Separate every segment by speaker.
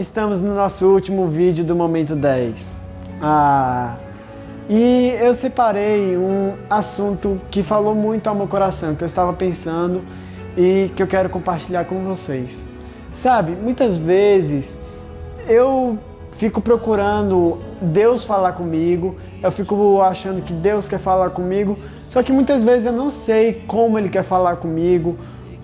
Speaker 1: estamos no nosso último vídeo do Momento 10. E eu separei um assunto que falou muito ao meu coração, que eu estava pensando e que eu quero compartilhar com vocês. Sabe, muitas vezes eu fico procurando Deus falar comigo, eu fico achando que Deus quer falar comigo, só que muitas vezes eu não sei como Ele quer falar comigo,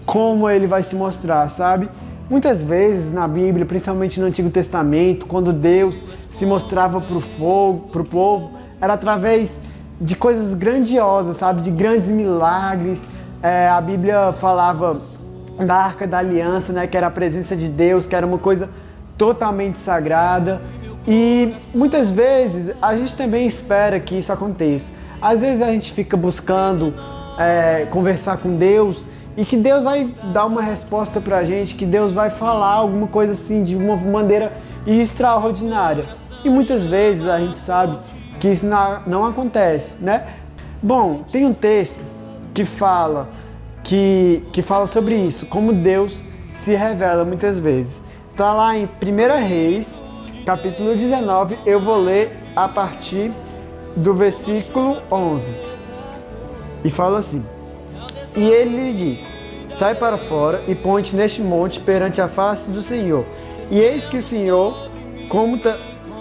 Speaker 1: como Ele vai se mostrar, sabe? Muitas vezes na Bíblia, principalmente no Antigo Testamento, quando Deus se mostrava para o povo, era através de coisas grandiosas, sabe? De grandes milagres. A Bíblia falava da Arca da Aliança, né? Que era a presença de Deus, que era uma coisa totalmente sagrada. E muitas vezes a gente também espera que isso aconteça. Às vezes a gente fica buscando conversar com Deus e que Deus vai dar uma resposta pra gente, que Deus vai falar alguma coisa assim de uma maneira extraordinária. E muitas vezes a gente sabe que isso não acontece, né? Bom, tem um texto que fala sobre isso, como Deus se revela muitas vezes. Está lá em 1 Reis, capítulo 19, eu vou ler a partir do versículo 11. E fala assim: E ele lhe diz: Sai para fora e põe-te neste monte perante a face do Senhor. E eis que o Senhor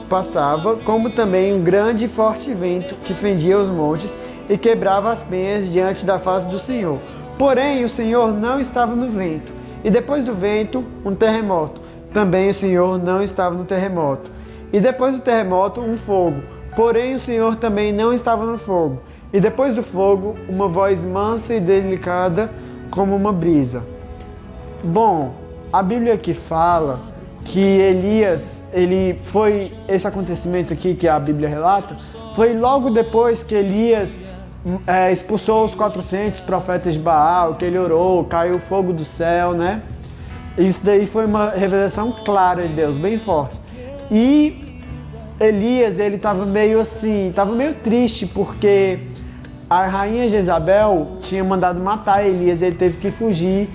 Speaker 1: passava, como também um grande e forte vento que fendia os montes e quebrava as penhas diante da face do Senhor. Porém, o Senhor não estava no vento. E depois do vento, um terremoto. Também o Senhor não estava no terremoto. E depois do terremoto, um fogo. Porém, o Senhor também não estava no fogo. E depois do fogo, uma voz mansa e delicada como uma brisa. Bom, a Bíblia aqui fala que Elias, esse acontecimento aqui que a Bíblia relata, foi logo depois que Elias expulsou os 400 profetas de Baal, que ele orou, caiu fogo do céu, né? Isso daí foi uma revelação clara de Deus, bem forte. E Elias, ele estava meio triste, porque a rainha Jezabel tinha mandado matar Elias, ele teve que fugir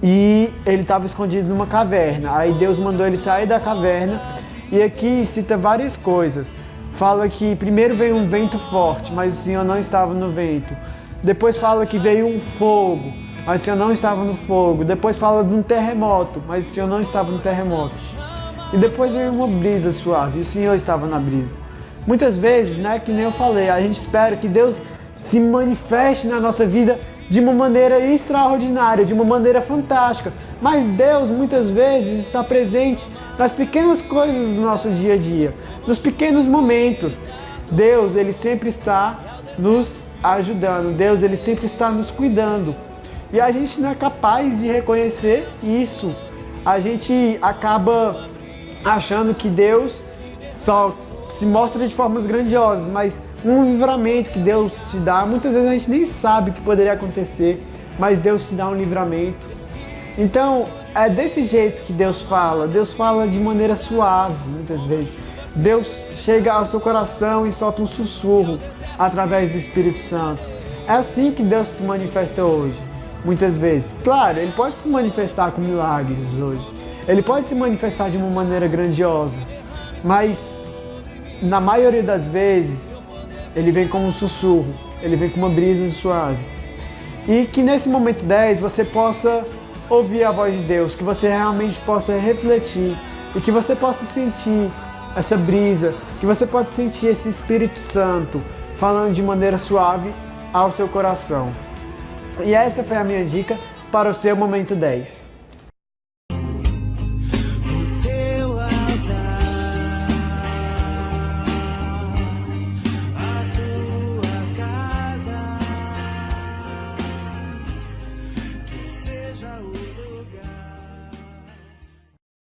Speaker 1: e ele estava escondido numa caverna. Aí Deus mandou ele sair da caverna e aqui cita várias coisas. Fala que primeiro veio um vento forte, mas o Senhor não estava no vento. Depois fala que veio um fogo, mas o Senhor não estava no fogo. Depois fala de um terremoto, mas o Senhor não estava no terremoto. E depois veio uma brisa suave, e o Senhor estava na brisa. Muitas vezes, né, que nem eu falei, a gente espera que Deus se manifeste na nossa vida de uma maneira extraordinária, de uma maneira fantástica. Mas Deus muitas vezes está presente nas pequenas coisas do nosso dia a dia, nos pequenos momentos. Deus, ele sempre está nos ajudando. Deus, ele sempre está nos cuidando. E a gente não é capaz de reconhecer isso. A gente acaba achando que Deus só se mostra de formas grandiosas, mas um livramento que Deus te dá, muitas vezes a gente nem sabe o que poderia acontecer, mas Deus te dá um livramento. Então, é desse jeito que Deus fala de maneira suave, muitas vezes. Deus chega ao seu coração e solta um sussurro através do Espírito Santo. É assim que Deus se manifesta hoje, muitas vezes. Claro, Ele pode se manifestar com milagres hoje, Ele pode se manifestar de uma maneira grandiosa, mas na maioria das vezes Ele vem como um sussurro, Ele vem com uma brisa suave. E que nesse momento 10 você possa ouvir a voz de Deus, que você realmente possa refletir e que você possa sentir essa brisa, que você possa sentir esse Espírito Santo falando de maneira suave ao seu coração. E essa foi a minha dica para o seu Momento 10.